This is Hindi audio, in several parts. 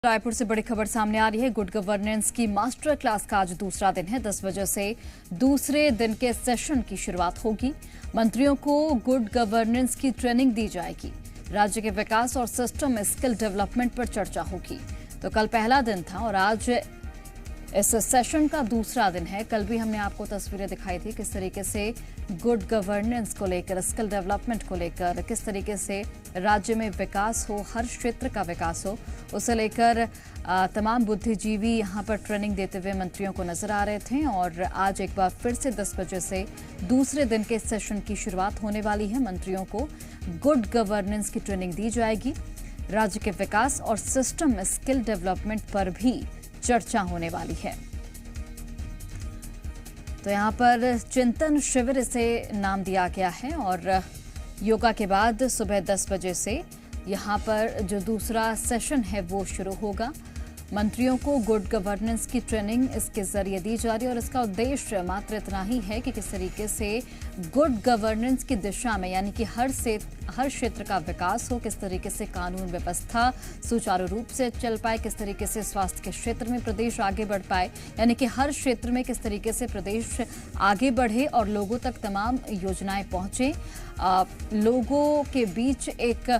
रायपुर से बड़ी खबर सामने आ रही है। गुड गवर्नेंस की मास्टर क्लास का आज दूसरा दिन है। 10 बजे से दूसरे दिन के सेशन की शुरुआत होगी। मंत्रियों को गुड गवर्नेंस की ट्रेनिंग दी जाएगी। राज्य के विकास और सिस्टम स्किल डेवलपमेंट पर चर्चा होगी। तो कल पहला दिन था और आज इस सेशन का दूसरा दिन है। कल भी हमने आपको तस्वीरें दिखाई थी किस तरीके से गुड गवर्नेंस को लेकर, स्किल डेवलपमेंट को लेकर, किस तरीके से राज्य में विकास हो, हर क्षेत्र का विकास हो, उसे लेकर तमाम बुद्धिजीवी यहां पर ट्रेनिंग देते हुए मंत्रियों को नजर आ रहे थे। और आज एक बार फिर से 10 बजे से दूसरे दिन के सेशन की शुरुआत होने वाली है। मंत्रियों को गुड गवर्नेंस की ट्रेनिंग दी जाएगी। राज्य के विकास और सिस्टम स्किल डेवलपमेंट पर भी चर्चा होने वाली है। तो यहां पर चिंतन शिविर इसे नाम दिया गया है और योगा के बाद सुबह 10 बजे से यहां पर जो दूसरा सेशन है वो शुरू होगा। मंत्रियों को गुड गवर्नेंस की ट्रेनिंग इसके जरिए दी जा रही है और इसका उद्देश्य मात्र इतना ही है कि किस तरीके से गुड गवर्नेंस की दिशा में, यानी कि हर क्षेत्र का विकास हो, किस तरीके से कानून व्यवस्था सुचारू रूप से चल पाए, किस तरीके से स्वास्थ्य के क्षेत्र में प्रदेश आगे बढ़ पाए, यानी कि हर क्षेत्र में किस तरीके से प्रदेश आगे बढ़े और लोगों तक तमाम योजनाएं पहुंचे, लोगों के बीच एक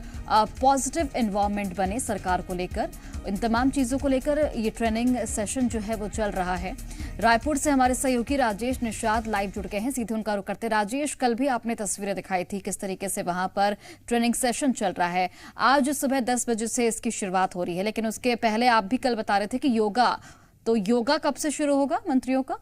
पॉजिटिव एनवायरनमेंट बने सरकार को लेकर। इन तमाम चीजों को लेकर ये ट्रेनिंग सेशन जो है वो चल रहा है। रायपुर से हमारे सहयोगी राजेश निषाद लाइव जुड़ गए हैं, सीधे उनका रुख करते। राजेश, कल भी आपने तस्वीरें दिखाई थी किस तरीके से वहां पर ट्रेनिंग सेशन चल रहा है। आज सुबह 10 बजे से इसकी शुरुआत हो रही है, लेकिन उसके पहले आप भी कल बता रहे थे कि योगा कब से शुरू होगा मंत्रियों का?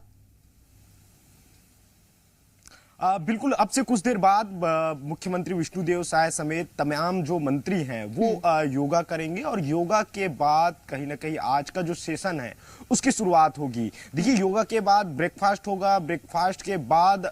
बिल्कुल, अब से कुछ देर बाद मुख्यमंत्री विष्णुदेव साय समेत तमाम जो मंत्री हैं वो योगा करेंगे और योगा के बाद कहीं ना कहीं आज का जो सेशन है उसकी शुरुआत होगी। देखिए, योगा के बाद ब्रेकफास्ट होगा, ब्रेकफास्ट के बाद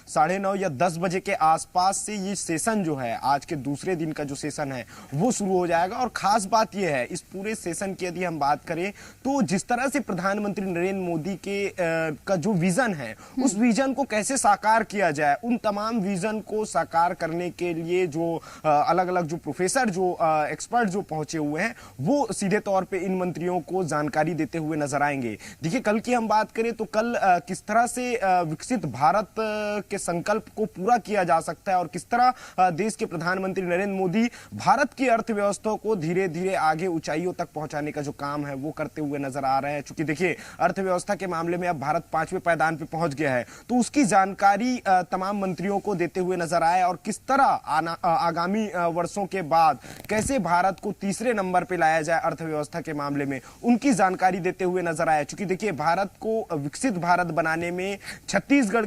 9:30 या 10 बजे के आसपास से ये सेशन जो है, आज के दूसरे दिन का जो सेशन है वो शुरू हो जाएगा। और खास बात यह है, इस पूरे सेशन की यदि हम बात करें तो जिस तरह से प्रधानमंत्री नरेंद्र मोदी के का जो विजन है उस विजन को कैसे साकार किया जाए, उन तमाम विजन को साकार करने के लिए जो अलग अलग जो प्रोफेसर, जो एक्सपर्ट जो पहुंचे हुए हैं वो सीधे तौर पे इन मंत्रियों को जानकारी देते हुए नजर आएंगे। देखिए, कल की हम बात करें तो कल किस तरह से विकसित भारत के संकल्प को पूरा किया जा सकता है और किस तरह देश के प्रधानमंत्री नरेंद्र मोदी भारत की अर्थव्यवस्था को धीरे धीरे आगे ऊंचाइयों तक पहुंचाने का जो काम है वो करते हुए नजर आ रहे हैं। चूंकि देखिए, अर्थव्यवस्था के मामले में अब भारत 5वें पायदान पे पहुंच गया है, तो उसकी जानकारी तमाम मंत्रियों को देते हुए नजर आए और किस तरह आगामी वर्षों के बाद कैसे भारत को तीसरे नंबर पे लाया जाए अर्थव्यवस्था के मामले में, उनकी जानकारी देते हुए नजर आए। क्योंकि देखिए, भारत को विकसित भारत बनाने में छत्तीसगढ़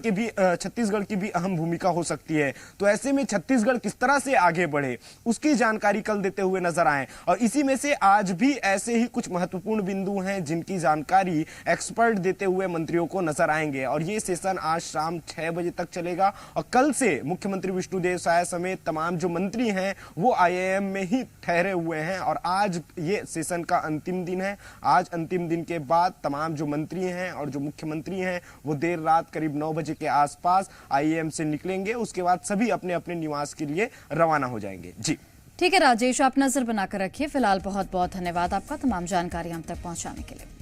की भी अहम भूमिका हो सकती है। तो ऐसे में छत्तीसगढ़ किस तरह से आगे बढ़े उसकी जानकारी कल देते हुए नजर आए। और इसी में से आज भी ऐसे ही कुछ महत्वपूर्ण बिंदु हैं जिनकी जानकारी एक्सपर्ट देते हुए मंत्रियों को नजर आएंगे। और ये सेशन आज शाम 6 बजे तक चलेगा और कल से मुख्यमंत्री विष्णुदेव साय समेत तमाम जो मंत्री हैं वो IIM में ही ठहरे हुए हैं। और आज ये सेशन का अंतिम दिन है। आज अंतिम दिन के बाद तमाम जो मंत्री हैं और जो मुख्यमंत्री हैं वो देर रात करीब 9 बजे के आसपास IIM से निकलेंगे। उसके बाद सभी अपने अपने निवास के लिए रवाना हो जाएंगे। जी ठीक है राजेश, आप नजर बनाकर रखिए। फिलहाल बहुत बहुत धन्यवाद आपका तमाम जानकारी हम तक पहुंचाने के लिए।